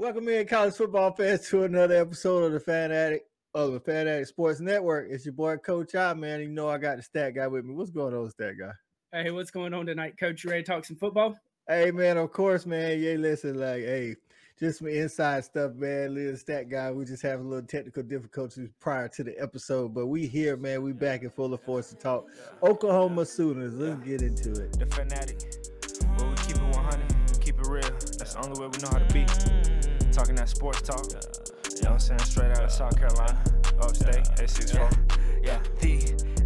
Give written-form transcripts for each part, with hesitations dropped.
Welcome in, college football fans, to another episode of the Fan Addict Sports Network. It's your boy, Coach I, man. You know I got the stat guy with me. What's going on, stat guy? Hey, what's going on tonight, Coach? You ready to talk some football? Hey, man, of course, man. Yeah, listen, just some inside stuff, man. Little stat guy, we just having a little technical difficulties prior to the episode, but we here, man. We back in full force to talk Oklahoma Sooners. Let's get into it. The Fanatic, where we keep it 100, keep it real. That's the only way we know how to be. Talking that sports talk, you know what I'm saying? Straight out of South Carolina, upstate, A64. Yeah, the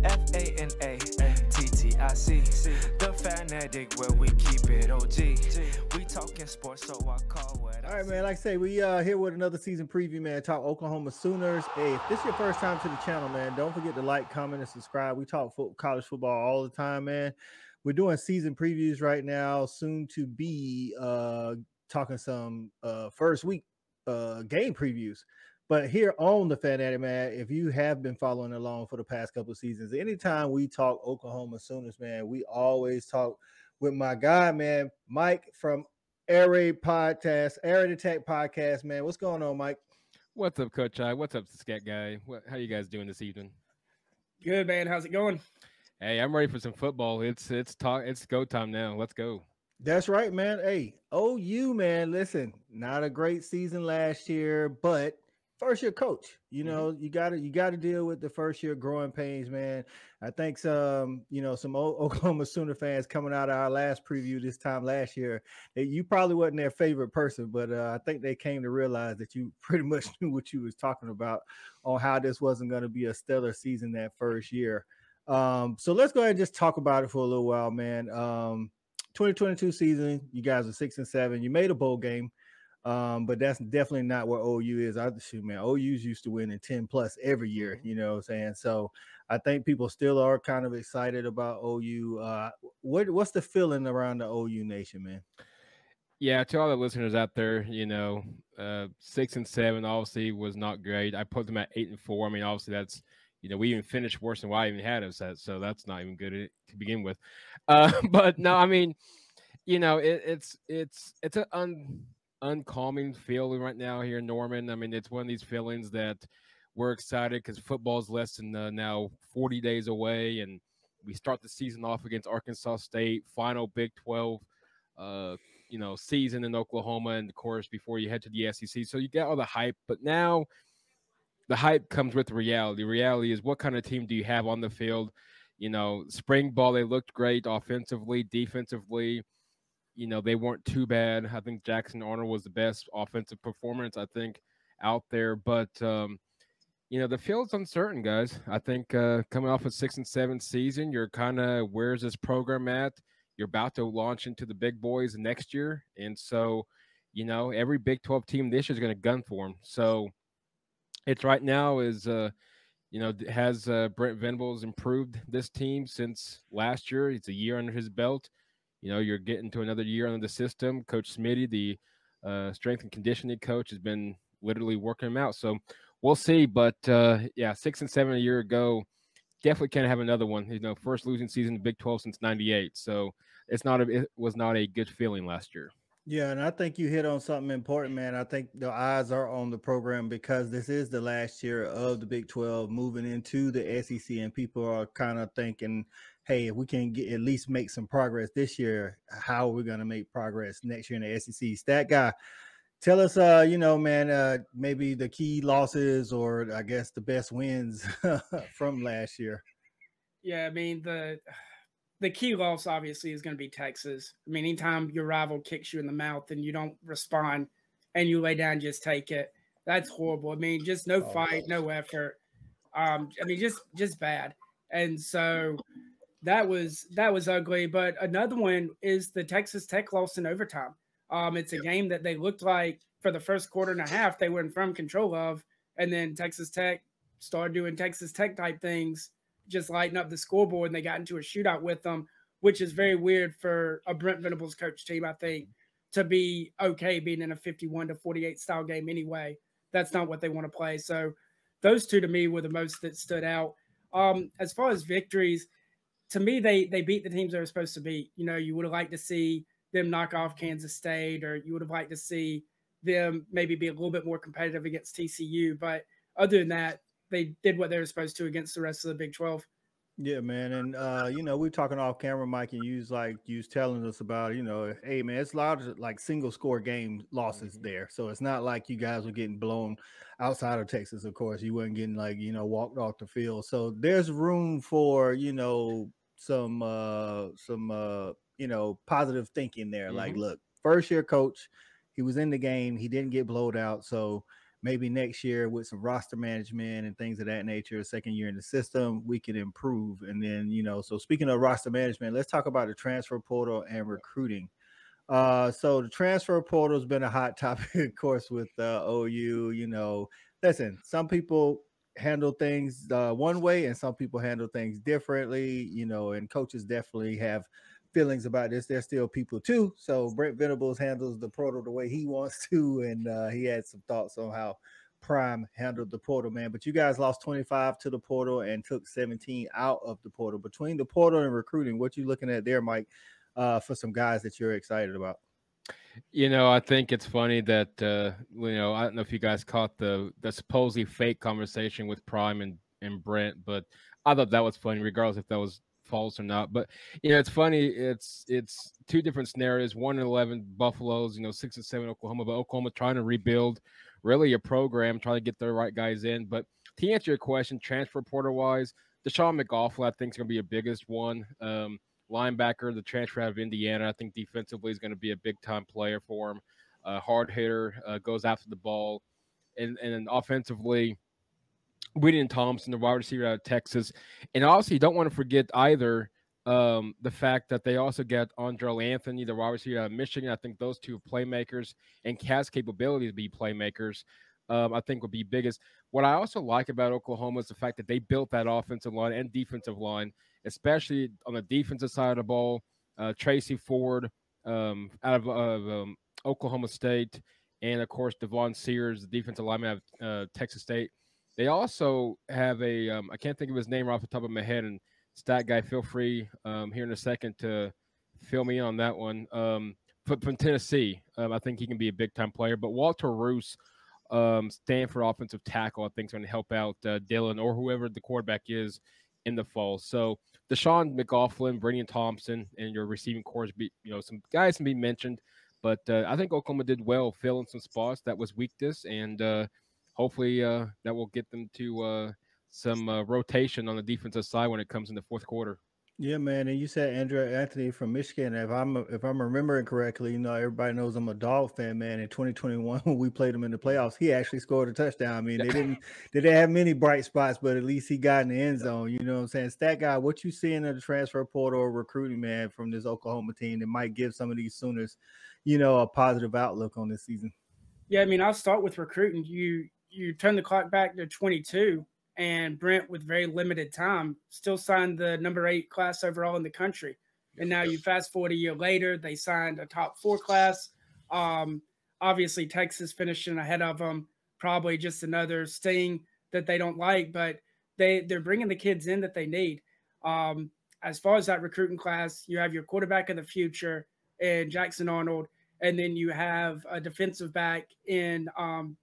FANATTIC, the Fanatic, where we keep it OG. We talking sports, so I call what I All right, man. Like I say, we here with another season preview, man. Talk Oklahoma Sooners. Hey, if this is your first time to the channel, man, don't forget to like, comment, and subscribe. We talk college football all the time, man. We're doing season previews right now. Soon to be talking some first week game previews. But here on the Fanatic, man, if you have been following along for the past couple of seasons, anytime we talk Oklahoma Sooners, man, we always talk with my guy, man, Mike from Air Raid Attack Podcast, man. What's going on, Mike? What's up, Coach I? What's up, Scat Guy? How you guys doing this evening? Good, man. How's it going? Hey, I'm ready for some football. It's go time now. Let's go. That's right, man. Hey, OU, man, listen, not a great season last year, but first year coach, you know, you gotta deal with the first year growing pains, man. I think some Oklahoma Sooner fans coming out of our last preview this time last year, you probably wasn't their favorite person, but I think they came to realize that you pretty much knew what you was talking about on how this wasn't going to be a stellar season that first year. So let's go ahead and just talk about it for a little while, man. 2022 season, you guys are 6-7. You made a bowl game. But that's definitely not where OU is. Man, OU's used to winning 10 plus every year, you know what I'm saying? So I think people still are kind of excited about OU. What's the feeling around the OU nation, man? Yeah, to all the listeners out there, 6-7 obviously was not great. I put them at 8-4. I mean, obviously that's, we even finished worse than what I even had us at, so that's not even good to begin with. But no, I mean, it's an uncalming feeling right now here in Norman. I mean, it's one of these feelings that we're excited because football's less than now 40 days away, and we start the season off against Arkansas State, final Big 12 season in Oklahoma, and of course before you head to the SEC. So you get all the hype, but now the hype comes with reality. Reality is, what kind of team do you have on the field? Spring ball, they looked great offensively, defensively. They weren't too bad. I think Jackson Arnold was the best offensive performance, I think, out there. But, the field's uncertain, guys. I think coming off a 6-7 season, you're kind of, where's this program at? You're about to launch into the big boys next year. And so, every Big 12 team this year is going to gun for them. So it's right now is, has Brent Venables improved this team since last year? It's a year under his belt. You're getting to another year under the system. Coach Smitty, the strength and conditioning coach, has been literally working him out. So we'll see. But, 6-7 a year ago, definitely can't have another one. First losing season in the Big 12 since 98. So it was not a good feeling last year. Yeah, and I think you hit on something important, man. I think the eyes are on the program because this is the last year of the Big 12 moving into the SEC, and people are kind of thinking, hey, if we can at least make some progress this year, how are we going to make progress next year in the SEC? Stat guy, tell us, maybe the key losses or I guess the best wins from last year. Yeah, I mean, the key loss obviously is going to be Texas. I mean, anytime your rival kicks you in the mouth and you don't respond and you lay down and just take it, that's horrible. I mean, just no fight, no effort. Just bad. And so that was ugly. But another one is the Texas Tech loss in overtime. It's a game that they looked like for the first quarter and a half they were in firm control of, and then Texas Tech started doing Texas Tech type things, just lighting up the scoreboard, and they got into a shootout with them, which is very weird for a Brent Venables coach team, I think, to be okay being in a 51-48 style game anyway. That's not what they want to play. So those two to me were the most that stood out. As far as victories, to me, they beat the teams they were supposed to beat. You would have liked to see them knock off Kansas State, or you would have liked to see them maybe be a little bit more competitive against TCU. But other than that, they did what they were supposed to against the rest of the Big 12. Yeah, man. And you know, we're talking off camera, Mike, and you was telling us about, you know, hey man, it's a lot of like single score game losses there. So it's not like you guys were getting blown outside of Texas, of course. You weren't getting like, you know, walked off the field. So there's room for, you know, some you know, positive thinking there. Like, look, first year coach, he was in the game, he didn't get blowed out. So maybe next year with some roster management and things of that nature, second year in the system, we can improve. And then, you know, so speaking of roster management, let's talk about the transfer portal and recruiting. So the transfer portal has been a hot topic, of course, with OU. You know, listen, some people handle things one way and some people handle things differently, you know, and coaches definitely have feelings about this. There's still people too. So Brent Venables handles the portal the way he wants to, and he had some thoughts on how Prime handled the portal, man. But you guys lost 25 to the portal and took 17 out of the portal. Between the portal and recruiting, what you looking at there, Mike, for some guys that you're excited about? You know, I think it's funny that you know, I don't know if you guys caught the supposedly fake conversation with Prime and Brent, but I thought that was funny, regardless if that was false or not. But you know, it's funny. It's two different scenarios. 1-11 Buffaloes, you know, 6-7 Oklahoma, but Oklahoma trying to rebuild really a program, trying to get the right guys in. But to answer your question, transfer portal wise, Deshaun McGoughlin, I think is going to be a biggest one. Linebacker, the transfer out of Indiana. I think defensively is going to be a big time player for him. Hard hitter, goes after the ball, and then offensively, William Thompson, the wide receiver out of Texas, and also you don't want to forget either the fact that they also get Andrel Anthony, the wide receiver out of Michigan. I think those two playmakers and has capability to be playmakers. I think would be biggest. What I also like about Oklahoma is the fact that they built that offensive line and defensive line, especially on the defensive side of the ball. Tracy Ford out of Oklahoma State, and of course Devon Sears, the defensive lineman out of Texas State. They also have a I can't think of his name off the top of my head, and stat guy, feel free here in a second to fill me in on that one. From Tennessee, I think he can be a big time player. But Walter Roos, Stanford offensive tackle, I think is going to help out Dylan or whoever the quarterback is in the fall. So Deshaun McGoughlin, Brandon Thompson, and your receiving corps, you know, some guys can be mentioned. But I think Oklahoma did well filling some spots that was weakness, and hopefully that will get them to some rotation on the defensive side when it comes in the fourth quarter. Yeah, man. And you said Andrew Anthony from Michigan. If I'm remembering correctly, you know, everybody knows I'm a dog fan, man. In 2021, when we played him in the playoffs, he actually scored a touchdown. I mean, they didn't have many bright spots, but at least he got in the end zone. You know what I'm saying? Stat guy, what you seeing in the transfer portal or recruiting, man, from this Oklahoma team that might give some of these Sooners, you know, a positive outlook on this season? Yeah, I mean, I'll start with recruiting. You turn the clock back to 22. And Brent, with very limited time, still signed the number 8 class overall in the country. And now you fast forward a year later, they signed a top 4 class. Obviously, Texas finishing ahead of them, probably just another sting that they don't like, but they're bringing the kids in that they need. As far as that recruiting class, you have your quarterback of the future in Jackson Arnold, and then you have a defensive back in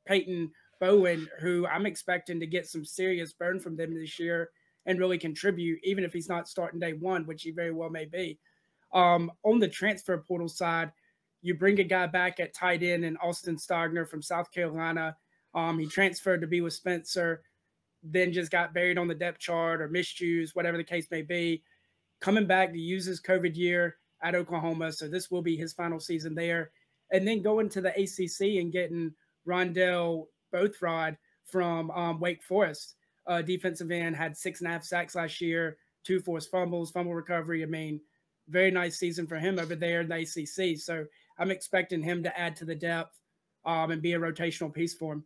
Peyton Bowen, who I'm expecting to get some serious burn from them this year and really contribute, even if he's not starting day one, which he very well may be. On the transfer portal side, you bring a guy back at tight end in Austin Stogner from South Carolina. He transferred to be with Spencer, then just got buried on the depth chart or misused, whatever the case may be. Coming back to use his COVID year at Oklahoma, so this will be his final season there. And then going to the ACC and getting Rondell Boathrod from Wake Forest. Defensive end, had 6.5 sacks last year, 2 forced fumbles, fumble recovery. I mean, very nice season for him over there in the ACC. So I'm expecting him to add to the depth and be a rotational piece for him.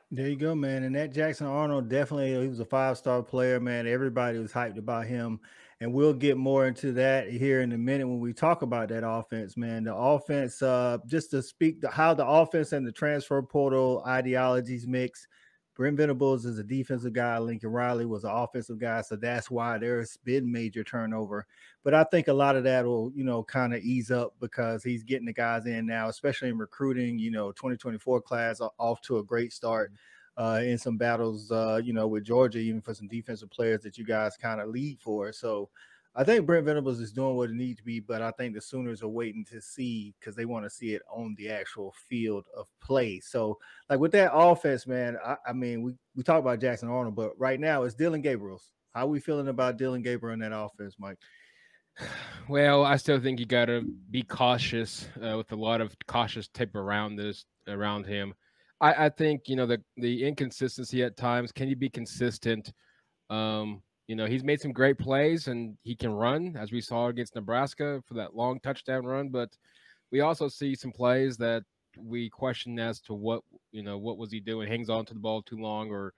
There you go, man. And that Jackson Arnold, definitely, he was a 5-star player, man. Everybody was hyped about him. And we'll get more into that here in a minute when we talk about that offense, man. The offense, just to speak to how the offense and the transfer portal ideologies mix. Brent Venables is a defensive guy. Lincoln Riley was an offensive guy. So that's why there's been major turnover. But I think a lot of that will, kind of ease up because he's getting the guys in now, especially in recruiting. 2024 class off to a great start in some battles, with Georgia, even for some defensive players that you guys kind of lead for. So I think Brent Venables is doing what it needs to be, but I think the Sooners are waiting to see because they want to see it on the actual field of play. So, like with that offense, man, I mean, we talk about Jackson Arnold, but right now it's Dillon Gabriel's. How are we feeling about Dillon Gabriel in that offense, Mike? Well, I still think you got to be cautious with a lot of cautious tip around him. I think the inconsistency at times. Can you be consistent? He's made some great plays and he can run, as we saw against Nebraska for that long touchdown run. But we also see some plays that we question as to what was he doing? Hangs on to the ball too long, or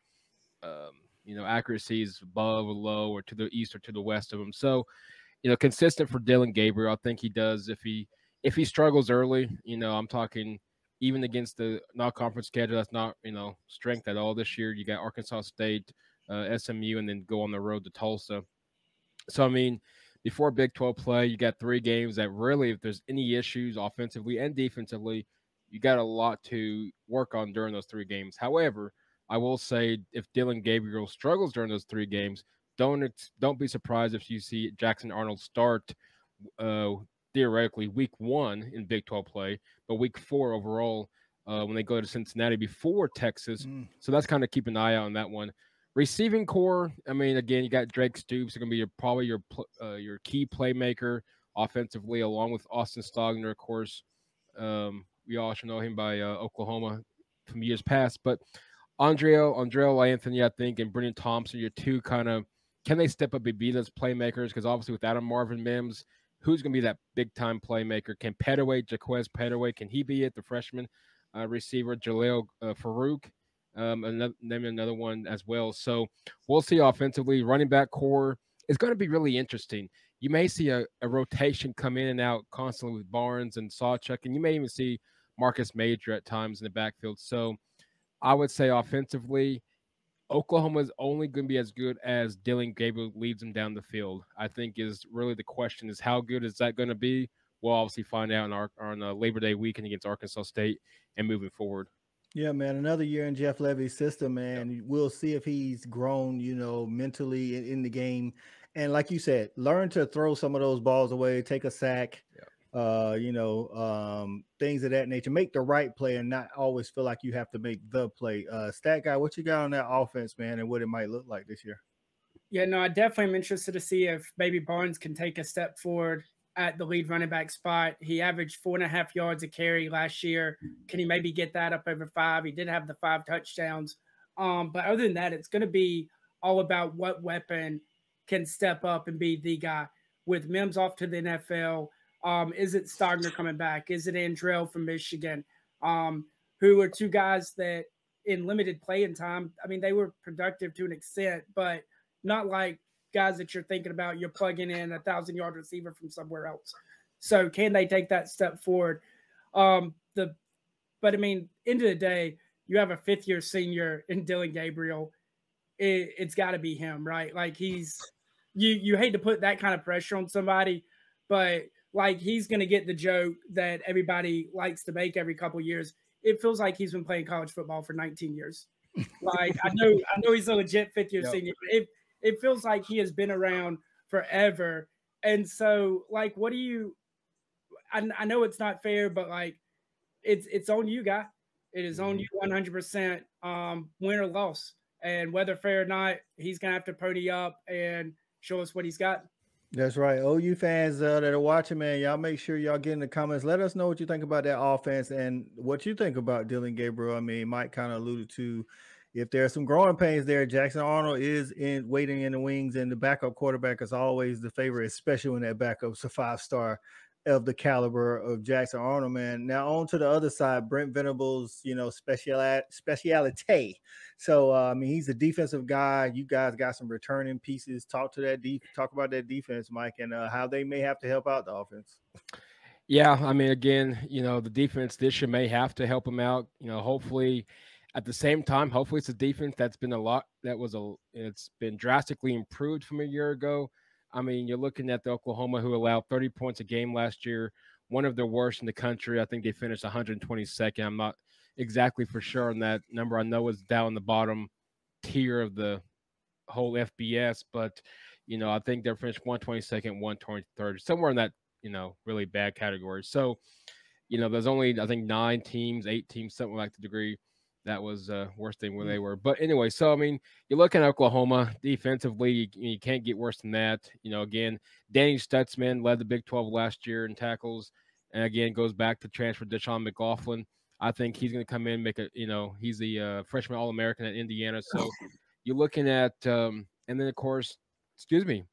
accuracy is above or low, or to the east or to the west of him. So, consistent for Dillon Gabriel. I think he does if he struggles early. I'm talking even against the non-conference schedule. That's not strength at all this year. You got Arkansas State, SMU, and then go on the road to Tulsa. So, I mean, before Big 12 play, you got 3 games that really, if there's any issues offensively and defensively, you got a lot to work on during those 3 games. However, I will say if Dillon Gabriel struggles during those 3 games, don't be surprised if you see Jackson Arnold start theoretically week 1 in Big 12 play, but week 4 overall when they go to Cincinnati before Texas. So that's kind of keep an eye out on that one. Receiving core, I mean, again, you got Drake Stoops, going to be probably your key playmaker offensively, along with Austin Stogner, of course. We all should know him by Oklahoma from years past. But Andrell Anthony, I think, and Brennan Thompson, your 2 kind of, can they step up and be those playmakers? Because obviously without a Marvin Mims, who's going to be that big-time playmaker? Can Jaquez Petaway, can he be it, the freshman receiver, Jaleel Farouk? Another one as well. So we'll see offensively. Running back core is going to be really interesting. You may see a rotation come in and out constantly with Barnes and Sawchuk, and you may even see Marcus Major at times in the backfield. So I would say offensively, Oklahoma is only going to be as good as Dillon Gabriel leads them down the field. I think is really the question is how good is that going to be? We'll obviously find out on Labor Day weekend against Arkansas State and moving forward. Yeah, man, another year in Jeff Levy's system, man. Yep. We'll see if he's grown, mentally in the game. And like you said, learn to throw some of those balls away, take a sack, things of that nature. Make the right play and not always feel like you have to make the play. Stat guy, what you got on that offense, man, and what it might look like this year? Yeah, no, I definitely am interested to see if maybe Barnes can take a step forward at the lead running back spot. He averaged 4.5 yards a carry last year. Can he maybe get that up over 5? He did have the 5 touchdowns. But other than that, it's going to be all about what weapon can step up and be the guy. With Mims off to the NFL, is it Stogner coming back? Is it Andrell from Michigan? Who are 2 guys that in limited playing time, I mean, they were productive to an extent, but not like guys that you're thinking about, you're plugging in a 1,000-yard receiver from somewhere else. So can they take that step forward? But I mean, end of the day, you have a 5th-year senior in Dillon Gabriel. It's got to be him, right? Like you hate to put that kind of pressure on somebody, but like he's going to get the joke that everybody likes to make every couple of years. It feels like he's been playing college football for 19 years. Like I know he's a legit 5th-year senior, but it feels like he has been around forever. And so, like, what do you – I know it's not fair, but, like, it's on you, guy. It is on you 100%, win or loss. And whether fair or not, he's going to have to pony up and show us what he's got. That's right. OU fans that are watching, man, y'all make sure y'all get in the comments. Let us know what you think about that offense and what you think about Dillon Gabriel. I mean, Mike kind of alluded to – if there are some growing pains there, Jackson Arnold is waiting in the wings, and the backup quarterback is always the favorite, especially when that backup's a 5-star of the caliber of Jackson Arnold, man. Now on to the other side, Brent Venables, speciality. So, I mean, he's a defensive guy. You guys got some returning pieces. Talk about that defense, Mike, and how they may have to help out the offense. Yeah, I mean, again, the defense this year may have to help them out. Hopefully – At the same time, hopefully it's a defense that's been a lot it's been drastically improved from a year ago. I mean, you're looking at the Oklahoma who allowed 30 points a game last year, one of the worst in the country. I think they finished 122nd. I'm not exactly for sure on that number. I know it's down the bottom tier of the whole FBS, but I think they're finished 122nd, 123rd, somewhere in that really bad category. So there's only I think 9 teams, 8 teams, something like the degree that was worse than where they were. But anyway, so I mean, you look at Oklahoma defensively, you can't get worse than that. Again, Danny Stutzman led the Big 12 last year in tackles, and again goes back to transfer Deshaun McLaughlin. I think he's going to come in, he's the freshman All-American at Indiana. So you're looking at, and then of course, excuse me,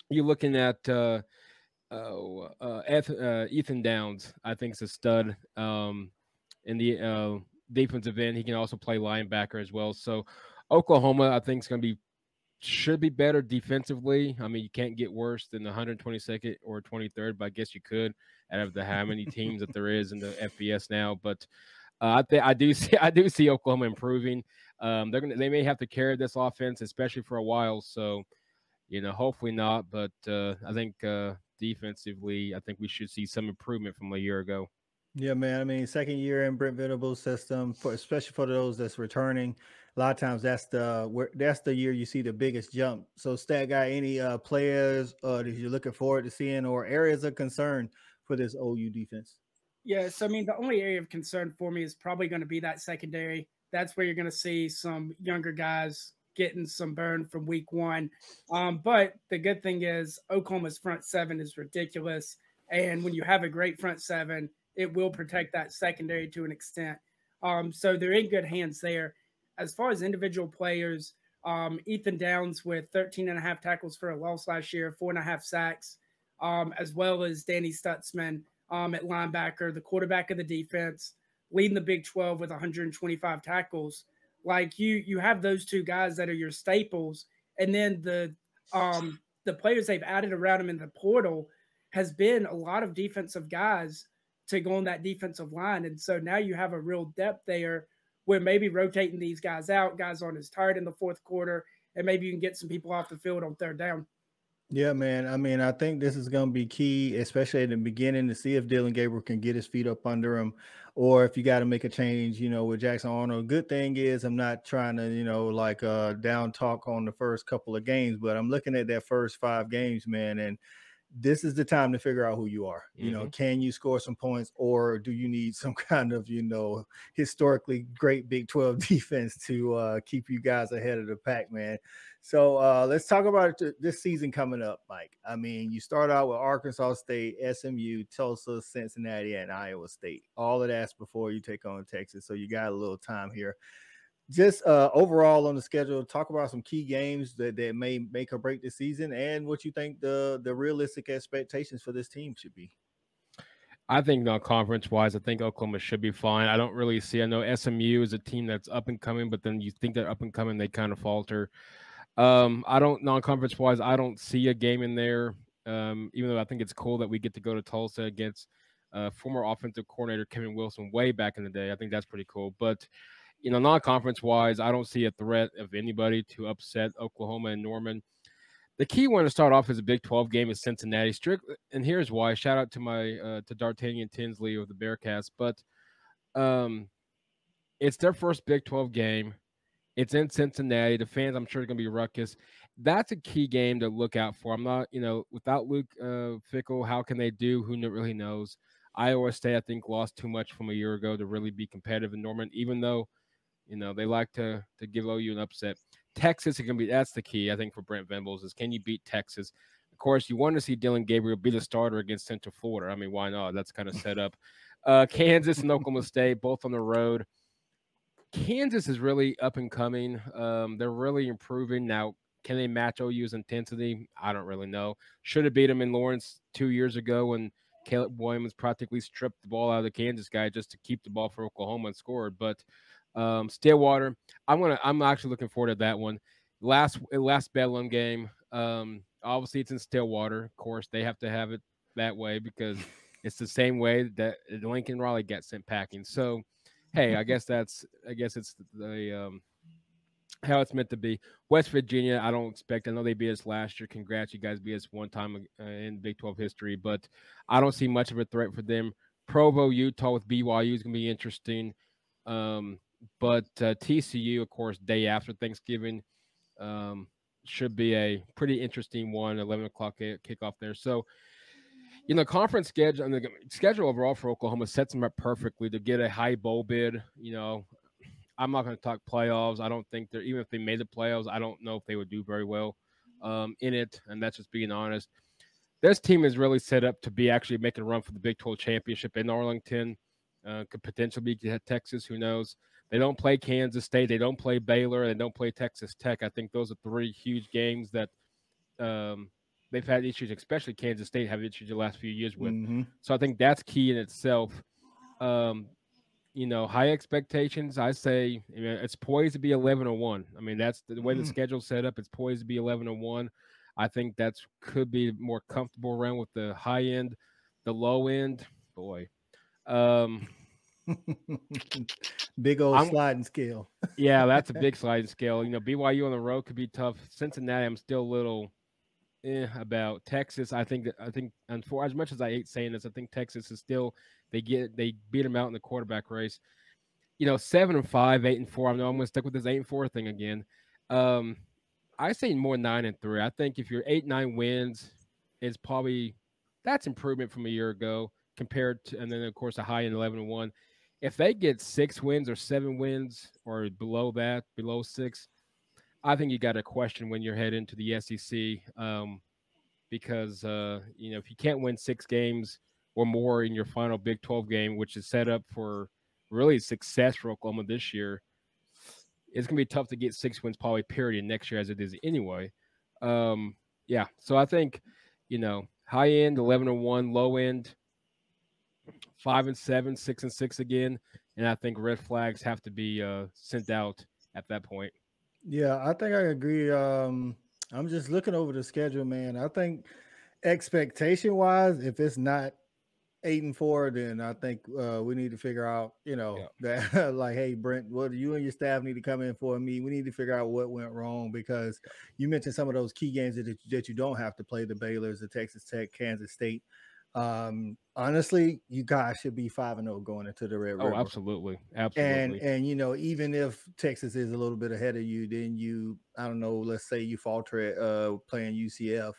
you're looking at Ethan Downs. I think is a stud in the defensive end. He can also play linebacker as well. So Oklahoma, I think, is going to should be better defensively. I mean, you can't get worse than the 122nd or 23rd, but I guess you could out of the how many teams that there is in the FBS now. But I do see Oklahoma improving. They may have to carry this offense, especially for a while. So hopefully not. But I think defensively, I think we should see some improvement from a year ago. Yeah, man. I mean, second year in Brent Venables' system, especially for those that's returning. A lot of times that's the year you see the biggest jump. So, Stat Guy, any players that you're looking forward to seeing or areas of concern for this OU defense? Yeah, so I mean, the only area of concern for me is probably going to be that secondary. That's where you're going to see some younger guys getting some burn from week one. But the good thing is Oklahoma's front seven is ridiculous. And when you have a great front seven, it will protect that secondary to an extent. So they're in good hands there. As far as individual players, Ethan Downs with 13.5 tackles for a loss last year, 4.5 sacks, as well as Danny Stutzman at linebacker, the quarterback of the defense, leading the Big 12 with 125 tackles. Like you have those two guys that are your staples, and then the players they've added around them in the portal has been a lot of defensive guys to go on that defensive line. And so now you have a real depth there where maybe rotating these guys out, guys aren't as tired in the fourth quarter, and maybe you can get some people off the field on third down. Yeah, man. I mean, I think this is going to be key, especially in the beginning, to see if Dylan Gabriel can get his feet up under him, or if you got to make a change, with Jackson Arnold. Good thing is I'm not trying to, down talk on the first couple of games, but I'm looking at that first 5 games, man, and this is the time to figure out who you are. Can you score some points, or do you need some kind of, historically great Big 12 defense to keep you guys ahead of the pack, man? So let's talk about this season coming up, Mike. I mean, you start out with Arkansas State, SMU, Tulsa, Cincinnati, and Iowa State. All of that's before you take on Texas. So you got a little time here. Just overall on the schedule, talk about some key games that may make or break the season, and what you think the realistic expectations for this team should be. I think conference-wise, I think Oklahoma should be fine. I don't really see. I know SMU is a team that's up and coming, but then you think they're up and coming, they kind of falter. I don't non-conference-wise. I don't see a game in there. Even though I think it's cool that we get to go to Tulsa against former offensive coordinator Kevin Wilson way back in the day. I think that's pretty cool, but non-conference wise, I don't see a threat of anybody to upset Oklahoma and Norman. The key one to start off is a Big 12 game is Cincinnati. And here's why. Shout out to my to D'Artagnan Tinsley of the Bearcats, but it's their first Big 12 game. It's in Cincinnati. The fans, I'm sure, are going to be ruckus. That's a key game to look out for. I'm not, without Luke Fickell, how can they do? Who really knows? Iowa State, I think, lost too much from a year ago to really be competitive in Norman, even though they like to give OU an upset. Texas is going to be – that's the key, I think, for Brent Venables is can you beat Texas? Of course, you want to see Dylan Gabriel be the starter against Central Florida. I mean, why not? That's kind of set up. Kansas and Oklahoma State, both on the road. Kansas is really up and coming. They're really improving. Now, can they match OU's intensity? I don't really know. Should have beat them in Lawrence 2 years ago when Caleb Williams practically stripped the ball out of the Kansas guy just to keep the ball for Oklahoma and scored. But Stillwater, I'm actually looking forward to that one. Last Bedlam game. Obviously, it's in Stillwater. Of course, they have to have it that way because it's the same way that Lincoln Raleigh got sent packing. So hey, I guess it's the how it's meant to be. West Virginia, I don't expect. I know they beat us last year. Congrats, you guys beat us one time in Big 12 history, but I don't see much of a threat for them. Provo, Utah with BYU is going to be interesting. Um, but TCU, of course, day after Thanksgiving, um, should be a pretty interesting one. 11 o'clock kickoff there. So, conference schedule and the schedule overall for Oklahoma sets them up perfectly to get a high bowl bid. I'm not going to talk playoffs. I don't think even if they made the playoffs, I don't know if they would do very well in it. And that's just being honest. This team is really set up to be actually making a run for the Big 12 championship in Arlington. Could potentially be Texas. Who knows? They don't play Kansas State. They don't play Baylor. They don't play Texas Tech. I think those are three huge games that they've had issues, especially Kansas State have issues the last few years with. Mm-hmm. So I think that's key in itself. High expectations. I say it's poised to be 11-1. I mean, that's the way the schedule's set up. It's poised to be 11-1. I think that's could be more comfortable around with the high end, the low end. Boy, big old sliding scale. Yeah, that's a big sliding scale. BYU on the road could be tough. Cincinnati, I'm still a little about. Texas, I think, and for as much as I hate saying this, I think Texas is still they beat them out in the quarterback race. 7-5, 8-4. I know I'm going to stick with this 8-4 thing again. I say more 9-3. I think if you're 8-9 wins, it's probably that's improvement from a year ago compared to, and then of course a high in 11-1. If they get 6 wins or 7 wins or below that, below 6, I think you got to question when you're heading into the SEC because if you can't win 6 games or more in your final Big 12 game, which is set up for really success for Oklahoma this year, it's going to be tough to get 6 wins probably period next year as it is anyway. So I think, high end 11-1, low end 5-7, 6-6 again, and I think red flags have to be sent out at that point. Yeah, I think I agree. I'm just looking over the schedule, man. I think expectation wise, if it's not 8-4, then I think we need to figure out, that like, hey, Brent, what you and your staff need to come in for me. We need to figure out what went wrong because you mentioned some of those key games that you don't have to play, the Baylors, the Texas Tech, Kansas State. Honestly, you guys should be 5-0 going into the Red River. Oh, absolutely. And even if Texas is a little bit ahead of you, then I don't know, let's say you falter at playing UCF.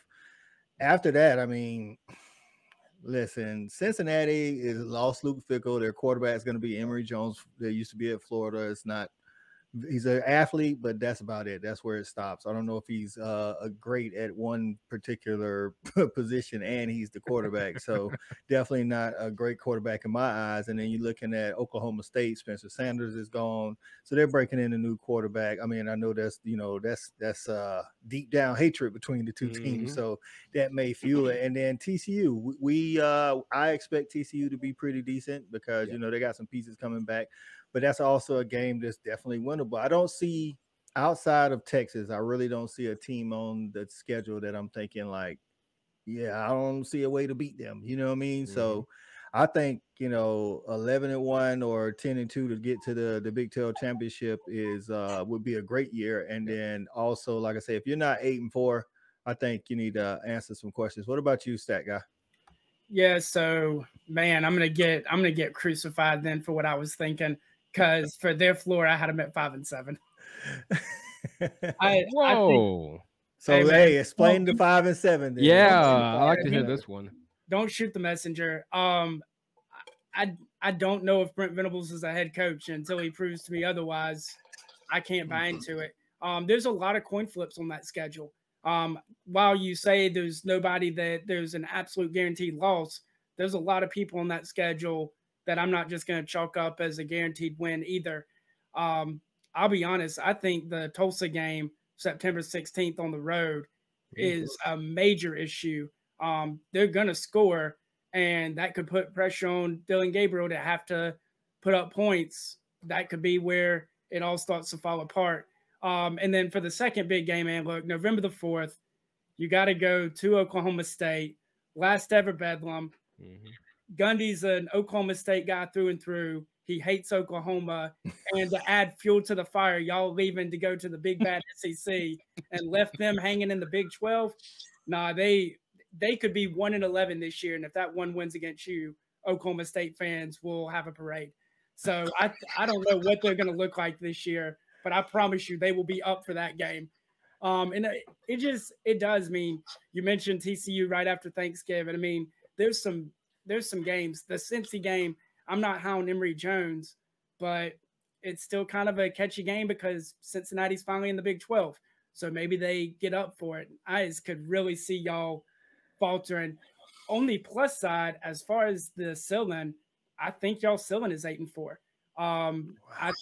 After that, I mean, listen, Cincinnati is lost Luke Fickell. Their quarterback is going to be Emory Jones. That used to be at Florida. He's an athlete, but that's about it. That's where it stops. I don't know if he's a great at one particular position and he's the quarterback. So definitely not a great quarterback in my eyes. And then you're looking at Oklahoma State. Spencer Sanders is gone. So they're breaking in a new quarterback. I mean, I know that's deep down hatred between the two teams. So that may fuel it. And then TCU, I expect TCU to be pretty decent because, they got some pieces coming back. But that's also a game that's definitely winnable. I don't see, outside of Texas, I really don't see a team on the schedule that I'm thinking like, I don't see a way to beat them. You know what I mean? So I think, 11-1 or 10-2 to get to the Big 12 championship would be a great year. And then also, like I say, if you're not 8-4, I think you need to answer some questions. What about you, Stat Guy? Yeah, so man, I'm gonna get crucified then for what I was thinking. Because for their floor, I had them at 5-7. Whoa! Explain the 5-7. Then. Yeah, I like to hear this one. Don't shoot the messenger. I don't know if Brent Venables is a head coach until he proves to me otherwise. I can't buy into it. There's a lot of coin flips on that schedule. While you say there's nobody that there's an absolute guaranteed loss, there's a lot of people on that schedule that I'm not just going to chalk up as a guaranteed win either. I'll be honest. I think the Tulsa game, September 16th on the road, is a major issue. They're going to score, and that could put pressure on Dylan Gabriel to have to put up points. That could be where it all starts to fall apart. And then for the second big game, man, look, November the 4th, you got to go to Oklahoma State, last ever Bedlam. Gundy's an Oklahoma State guy through and through. he hates Oklahoma, and to add fuel to the fire, y'all leaving to go to the big bad SEC and left them hanging in the Big 12. Nah, they could be 1-11 this year, and if that one wins against you, Oklahoma State fans will have a parade. So I don't know what they're going to look like this year, but I promise you they will be up for that game. And it does mean you mentioned TCU right after Thanksgiving. I mean, there's some games. The Cincy game, I'm not high on Emory Jones, but it's still kind of a catchy game because Cincinnati's finally in the Big 12. So maybe they get up for it. I just could really see y'all faltering. Only plus side, as far as the ceiling, I think y'all ceiling is 8-4. I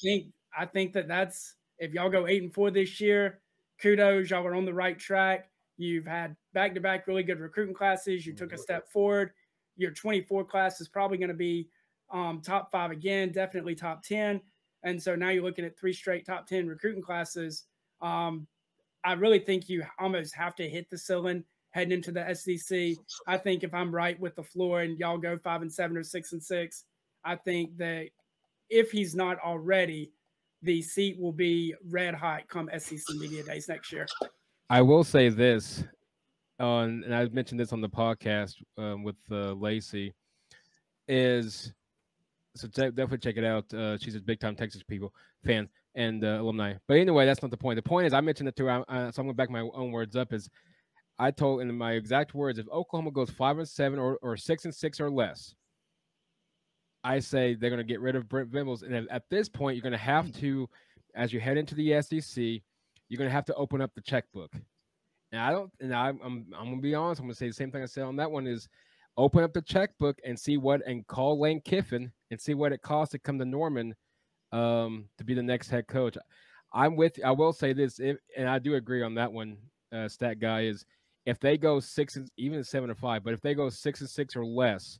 think that's if y'all go 8-4 this year, kudos, y'all are on the right track. You've had back-to-back really good recruiting classes. You took a step forward. Your 24 class is probably going to be top 5 again, definitely top 10. And so now you're looking at 3 straight top 10 recruiting classes. I really think you almost have to hit the ceiling heading into the SEC. I think if I'm right with the floor and y'all go 5-7 or 6-6, I think that if he's not already, the seat will be red hot come SEC Media Days next year. I will say this, and I mentioned this on the podcast with Lacey, is so definitely check it out. She's a big time Texas fan and alumni. But anyway, that's not the point. The point is, I mentioned it too. So I'm going to back my own words up. Is I told in my exact words, if Oklahoma goes 5-7 or 6-6 or less, I say they're going to get rid of Brent Venables. And at this point, you're going to have to, as you head into the SEC, you're going to have to open up the checkbook. And I'm going to be honest. I'm going to say the same thing I said on that one is open up the checkbook and see and call Lane Kiffin and see what it costs to come to Norman to be the next head coach. I will say this, and I do agree on that one, stat guy, is if they go 6 and even 7-5, but if they go 6-6 or less,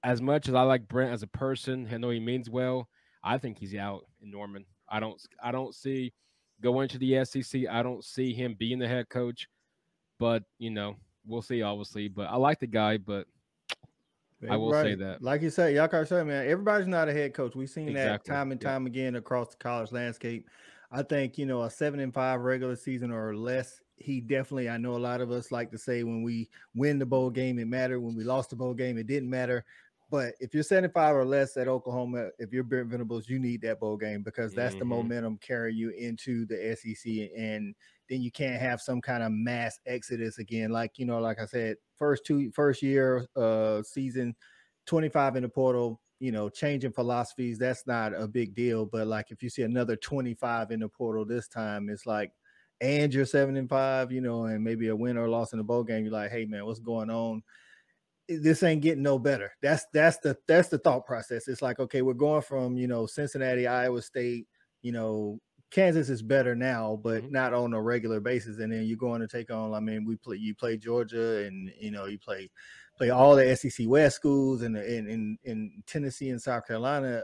as much as I like Brent as a person, I know he means well, I think he's out in Norman. I don't see going to the SEC. I don't see him being the head coach, but we'll see, obviously. But I like the guy, but I will say that. Like you said, y'all say, man, everybody's not a head coach. We've seen Exactly. that time and time again across the college landscape. I think, a 7-5 regular season or less, he definitely, I know a lot of us like to say when we win the bowl game, it mattered. When we lost the bowl game, it didn't matter. But if you're 7-5 or less at Oklahoma, if you're Brent Venables, you need that bowl game because that's the momentum carrying you into the SEC. And then you can't have some kind of mass exodus again. Like, like I said, first year season, 25 in the portal, changing philosophies, that's not a big deal. But like if you see another 25 in the portal this time, it's like, and you're 7-5, and maybe a win or loss in the bowl game, you're like, hey man, what's going on? This ain't getting no better. That's the thought process. It's like, okay, we're going from, Cincinnati, Iowa State, Kansas is better now, but not on a regular basis. And then you're going to take on, you play Georgia and, you play all the SEC West schools and in Tennessee and South Carolina,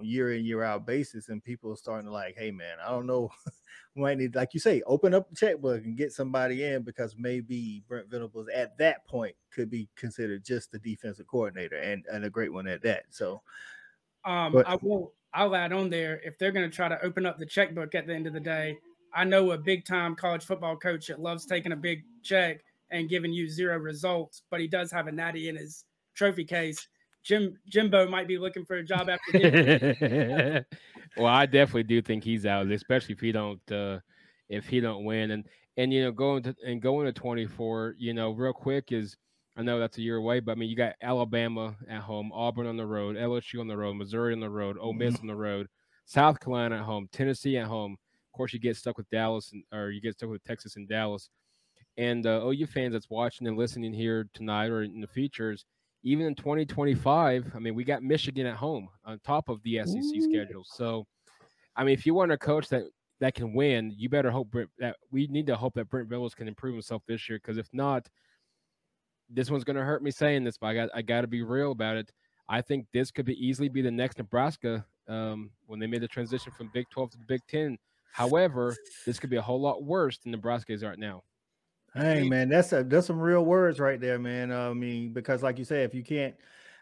year in, year out basis. And people are starting to like, hey man, I don't know. We might need, like you say, open up the checkbook and get somebody in because maybe Brent Venables at that point could be considered just the defensive coordinator and a great one at that. So, I'll add on there, if they're going to try to open up the checkbook at the end of the day, I know a big-time college football coach that loves taking a big check and giving you 0 results, but he does have a natty in his trophy case. Jimbo might be looking for a job after this. Well, I definitely do think he's out, especially if he don't win. And going to 24, real quick is, I know that's a year away, but you got Alabama at home, Auburn on the road, LSU on the road, Missouri on the road, Ole Miss on the road, South Carolina at home, Tennessee at home. Of course, you get stuck with you get stuck with Texas and Dallas. And OU fans that's watching and listening here tonight or in the features, even in 2025, we got Michigan at home on top of the SEC schedule. So, if you want a coach that can win, you better hope we need to hope that Brent Venables can improve himself this year. Because if not, this one's going to hurt me saying this, but I got to be real about it. I think this could easily be the next Nebraska when they made the transition from Big 12 to the Big 10. However, this could be a whole lot worse than Nebraska is right now. Hey man, that's some real words right there, man. Because like you said, if you can't,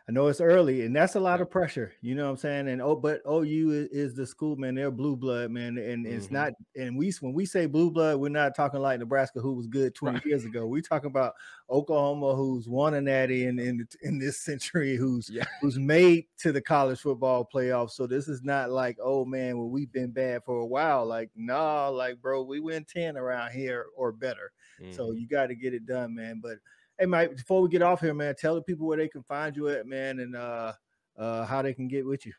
I know it's early, and that's a lot of pressure. You know what I'm saying? And but OU is the school, man. They're blue blood, man, and it's not. And when we say blue blood, we're not talking like Nebraska, who was good 20 years ago. We're talking about Oklahoma, who's won a natty in this century, who's made to the college football playoffs. So this is not like, oh man, well, we've been bad for a while. Like, nah, like bro, we win 10 around here or better. So you got to get it done, man. But hey, Mike, before we get off here, man, tell the people where they can find you at, man, and how they can get with you.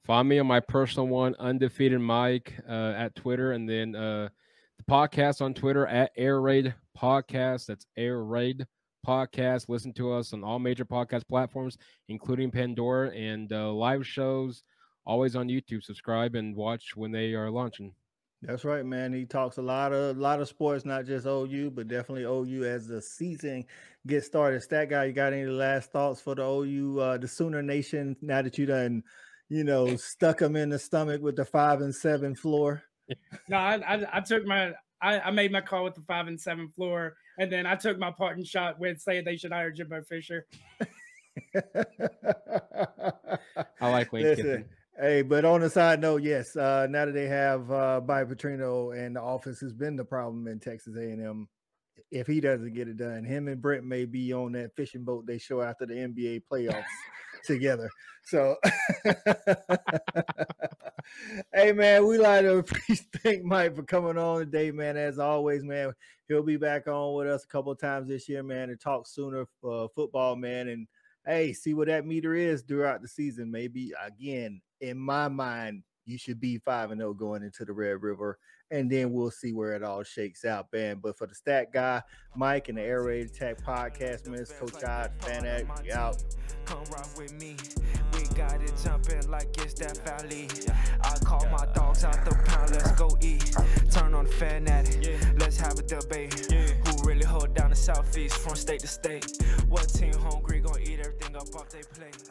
Find me on my personal one, Undefeated Mike, at Twitter, and then the podcast on Twitter at Air Raid Podcast. That's Air Raid Podcast. Listen to us on all major podcast platforms, including Pandora, and live shows always on YouTube. Subscribe and watch when they are launching. That's right, man. He talks a lot of sports, not just OU, but definitely OU as the season gets started. Stat Guy, you got any last thoughts for the OU, the Sooner Nation, now that you done, stuck them in the stomach with the 5-7 floor? No, I took I made my call with the 5-7 floor, and then I took my parting shot with saying they should hire Jimbo Fisher. I like Lane Kiffin. Hey, but on the side note, yes, now that they have Bobby Petrino and the offense has been the problem in Texas A&M, if he doesn't get it done, him and Brent may be on that fishing boat they show after the NBA playoffs together. So, hey, man, we like to thank Mike for coming on today, man. As always, man, he'll be back on with us a couple of times this year, man, to talk Sooner football, man, and hey, see what that meter is throughout the season. Maybe, again, in my mind, you should be 5-0 going into the Red River, and then we'll see where it all shakes out, man. But for the Stat Guy, Mike, and the Air Raid Attack Podcast, man, it's Coach Todd, Fan Act, we out. Come rock with me. We got it jumping like it's that valley. I call my dogs out the pound, let's go eat. Turn on the Fan Addict, let's have a debate. Who really hold down the Southeast from state to state? What team hungry gonna eat everything up off they plate?